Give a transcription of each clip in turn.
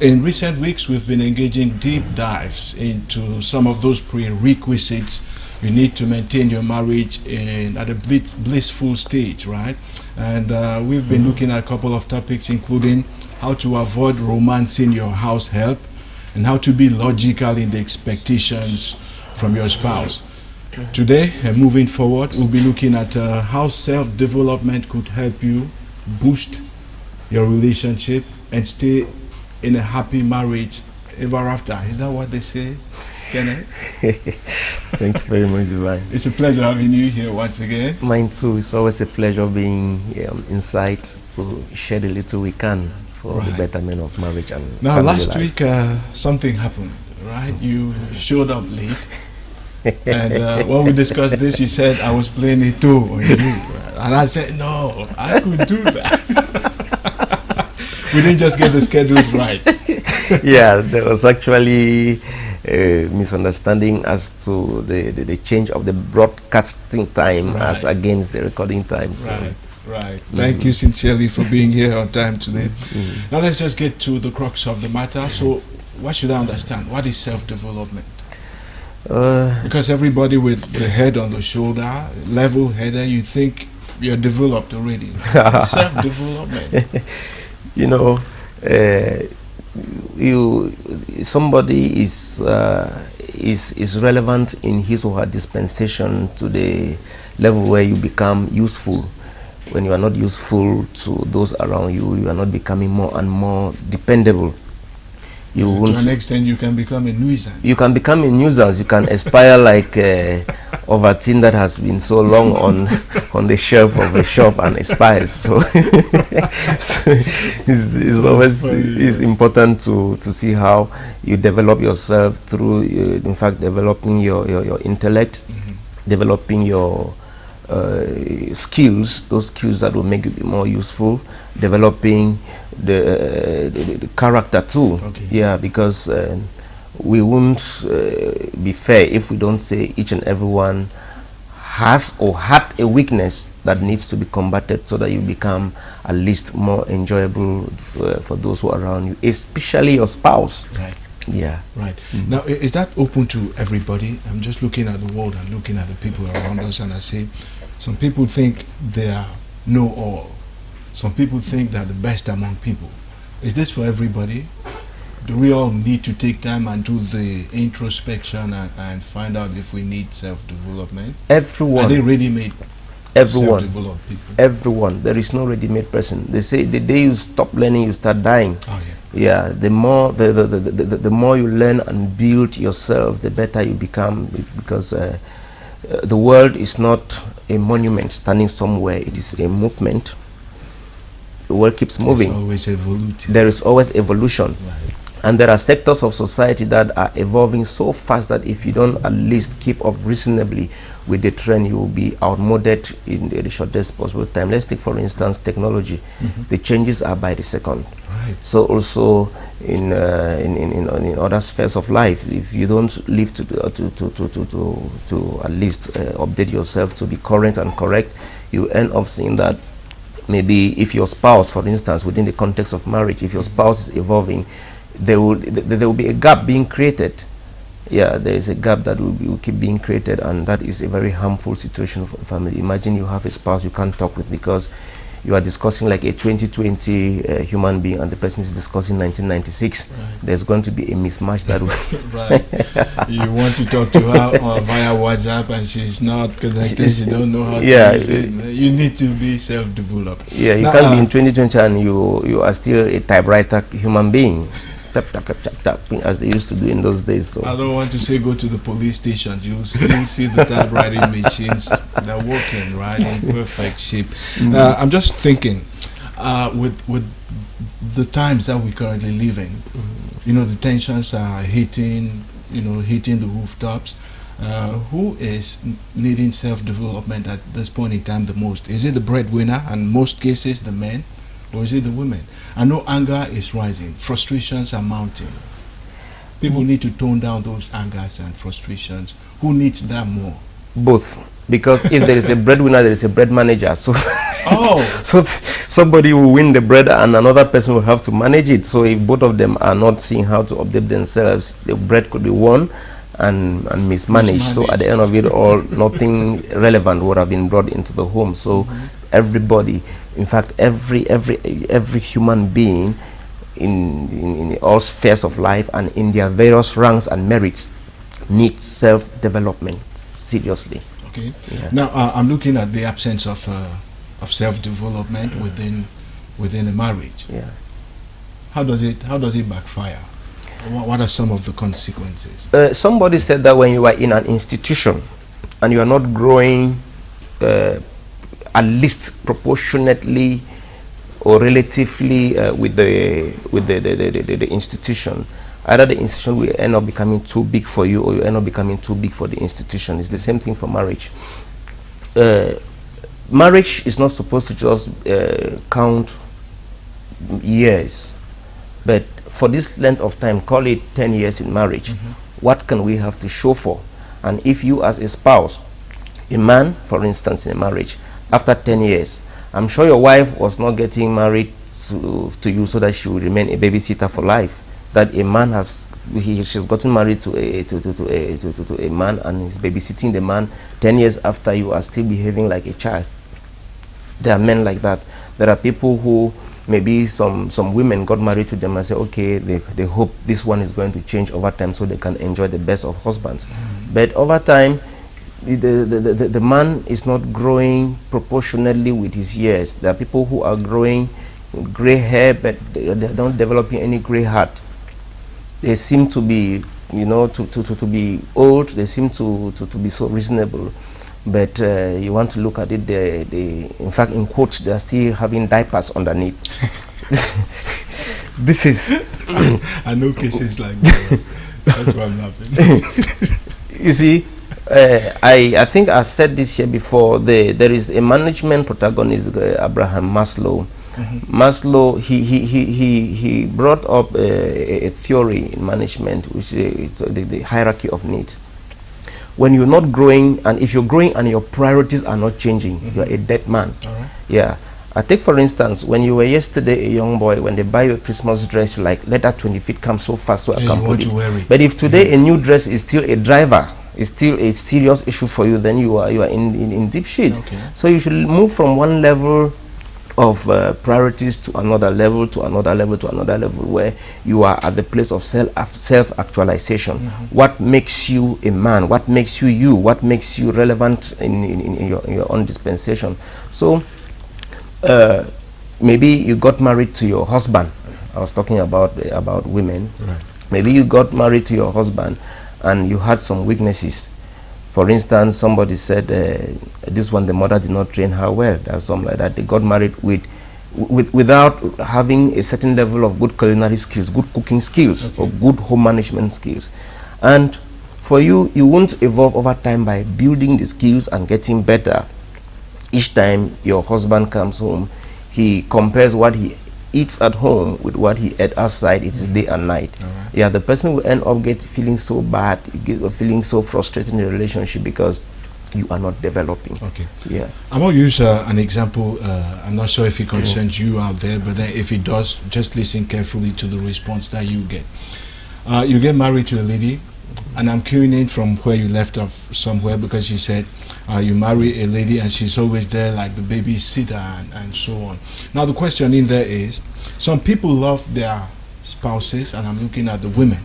in recent weeks, we've been engaging deep dives into some of those prerequisites you need to maintain your marriage at a blissful stage, right? And we've been looking at a couple of topics, including how to avoid romancing your house help and how to be logical in the expectations from your spouse. Today, moving forward, we'll be looking at how self-development could help you boost your relationship and stay in a happy marriage ever after. Is that what they say, Kenneth? Thank you very much, Divine. It's a pleasure having you here once again. Mine too. It's always a pleasure being inside to share the little we can for the betterment of marriage and now, last life. week, something happened, right? You showed up late. And when we discussed this, you said I was playing it too on you. And I said, no, I could do that. We didn't just get the schedules right. Yeah, there was actually a misunderstanding as to the change of the broadcasting time as against the recording time. So. Right. Thank you sincerely for being here on time today. Now let's just get to the crux of the matter. So what should I understand? What is self-development? Because everybody with the head on the shoulder, level header, you think you're developed already. Self-development. You know, somebody is relevant in his or her dispensation to the level where you become useful. When you are not useful to those around you, you are not becoming more and more dependable. To an extent, you can become a nuisance. You can become a nuisance. You can aspire like Ovaltine that has been so long on the shelf of a shop and expires. So, it's always important to see how you develop yourself through, in fact, developing your intellect, developing your skills, those skills that will make you more useful, developing the character too. Yeah, because we won't be fair if we don't say each and everyone has or had a weakness that needs to be combated so that you become at least more enjoyable for those who are around you, especially your spouse. Right. Yeah. Right. Now, is that open to everybody? I'm just looking at the world and looking at the people around us, and I say, some people think they are know-all. Some people think they're the best among people. Is this for everybody? Do we all need to take time and do the introspection and find out if we need self-development? Everyone. Are they ready-made? Everyone. Self-developed people? Everyone. There is no ready-made person. They say the day you stop learning, you start dying. Oh, yeah. Yeah, the more you learn and build yourself, the better you become, because the world is not a monument standing somewhere. It is a movement. The world keeps moving. It's always evolutive. There is always evolution. Right. And there are sectors of society that are evolving so fast that if you don't at least keep up reasonably with the trend, you will be outmoded in the shortest possible time. Let's take, for instance, technology. The changes are by the second. Right. So also in other spheres of life, if you don't live to at least update yourself to be current and correct, you end up seeing that maybe if your spouse, for instance, within the context of marriage, if your spouse is evolving, there will be a gap being created. Yeah, there is a gap that will keep being created, and that is a very harmful situation for the family. Imagine you have a spouse you can't talk with because you are discussing like a 2020 human being and the person is discussing 1996. Right. There's going to be a mismatch that will Right. You want to talk to her via WhatsApp and she's not connected, she don't know how to use it. You need to be self-developed. Yeah, you can't be in 2020 and you are still a typewriter human being. Tap, tap, tap, tap, tap, as they used to do in those days. So I don't want to say go to the police station. You still see the typewriting machines. They're working right in perfect shape. I'm just thinking, with the times that we currently live in, you know, the tensions are hitting the rooftops. Who is needing self-development at this point in time the most? Is it the breadwinner, and in most cases the men, or is it the women? I know anger is rising, frustrations are mounting. People need to tone down those angers and frustrations. Who needs that more? both. Because if there is a breadwinner, there is a bread manager. So, oh, somebody will win the bread and another person will have to manage it. So if both of them are not seeing how to update themselves, the bread could be won and mismanaged. So at the end of it all, nothing relevant would have been brought into the home. So everybody, in fact, every human being in all spheres of life and in their various ranks and merits needs self-development seriously. Okay. Yeah. Now I'm looking at the absence of self-development within a marriage. Yeah. How does it backfire? What are some of the consequences? Somebody said that when you are in an institution and you are not growing at least proportionately or relatively with the institution, either the institution will end up becoming too big for you or you end up becoming too big for the institution. It's the same thing for marriage. Marriage is not supposed to just count years, but for this length of time, call it 10 years in marriage, what can we have to show for? And if you as a spouse, a man, for instance, in a marriage, after 10 years, I'm sure your wife was not getting married to you so that she will remain a babysitter for life. That a man she's gotten married to a man and is babysitting the man 10 years after you are still behaving like a child. There are men like that. There are people who maybe some women got married to them and say, okay, they hope this one is going to change over time so they can enjoy the best of husbands. But over time, the man is not growing proportionately with his years. There are people who are growing gray hair, but they're not developing any gray heart. They seem to be, to be old. They seem to be so reasonable. But you want to look at it, in fact, in quotes, they are still having diapers underneath. This is... I know cases like that. That's why I'm laughing. You see, I think I said this here before. There is a management protagonist, Abraham Maslow. Maslow, he brought up a theory in management, which is the hierarchy of needs. When you're not growing, and if you're growing and your priorities are not changing, you're a dead man. Yeah. I take for instance, when you were yesterday a young boy, when they buy you a Christmas dress, you're like, let that 20 feet come so fast so I can put it. But if today a new dress is still a driver, is still a serious issue for you, then you are in deep shit. So you should move from one level of priorities to another level, to another level, to another level, where you are at the place of self-actualization. What makes you a man? What makes you you? What makes you relevant in your own dispensation? So maybe you got married to your husband. I was talking about women. Right. Maybe you got married to your husband and you had some weaknesses. For instance, somebody said this one, the mother did not train her well. There's something like that. They got married without having a certain level of good culinary skills, good cooking skills, or good home management skills. And for you, you won't evolve over time by building the skills and getting better. Each time your husband comes home, he compares what he eats at home with what he ate outside. It is day and night. Yeah, the person will end up feeling so bad, feeling so frustrated in the relationship because you are not developing. Okay. Yeah. I'm going to use an example. I'm not sure if it concerns you out there, but then if it does, just listen carefully to the response that you get. You get married to a lady, and I'm queuing in from where you left off somewhere, because you said you marry a lady and she's always there like the babysitter and so on. Now the question in there is, some people love their spouses, and I'm looking at the women,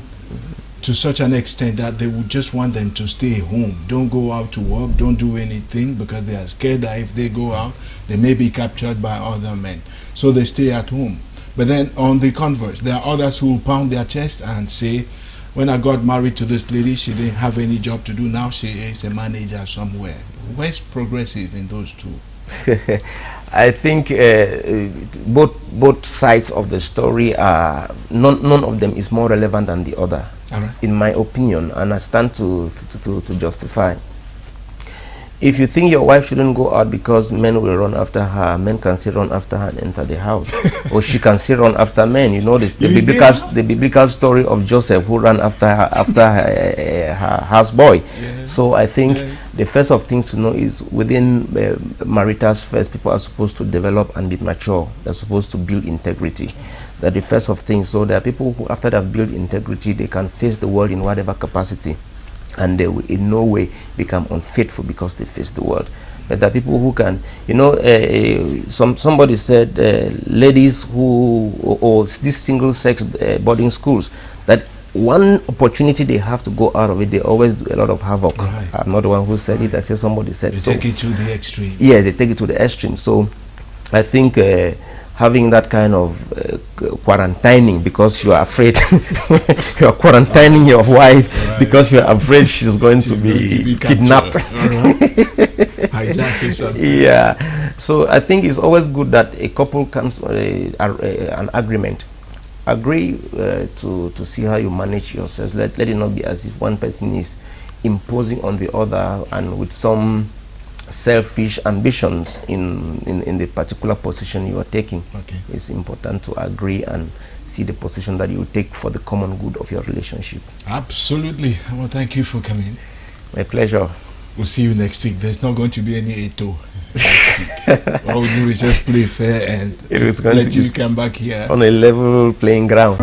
to such an extent that they would just want them to stay home. Don't go out to work, don't do anything, because they are scared that if they go out, they may be captured by other men. So they stay at home. But then on the converse, there are others who will pound their chest and say, when I got married to this lady, she didn't have any job to do. Now she is a manager somewhere. Where's progressive in those two? I think both sides of the story are, none of them is more relevant than the other, in my opinion, and I stand to justify. if you think your wife shouldn't go out because men will run after her, men can still run after her and enter the house. Or she can still run after men. You know this, the biblical story of Joseph who ran after her houseboy. Yeah. So I think the first of things to know is within marital spheres, people are supposed to develop and be mature. They're supposed to build integrity. That the first of things. So there are people who, after they've built integrity, they can face the world in whatever capacity, and they will in no way become unfaithful because they face the world. But there are people who can, you know, somebody said ladies who, or these single-sex boarding schools, that one opportunity they have to go out of it, they always do a lot of havoc. Right. I'm not the one who said it. I said somebody said. They take it to the extreme. Yeah, they take it to the extreme. So I think having that kind of quarantining because you are afraid you are quarantining your wife because you are afraid she's going to be kidnapped. Hijacking something. Yeah. So I think it's always good that a couple comes an agreement. Agree to see how you manage yourselves. Let it not be as if one person is imposing on the other and with some selfish ambitions in the particular position you are taking. Okay. It's important to agree and see the position that you take for the common good of your relationship. Absolutely. Well, thank you for coming. My pleasure. We'll see you next week. There's not going to be any ATO next week. All we do is just play fair and it is going let to you come back here on a level playing ground.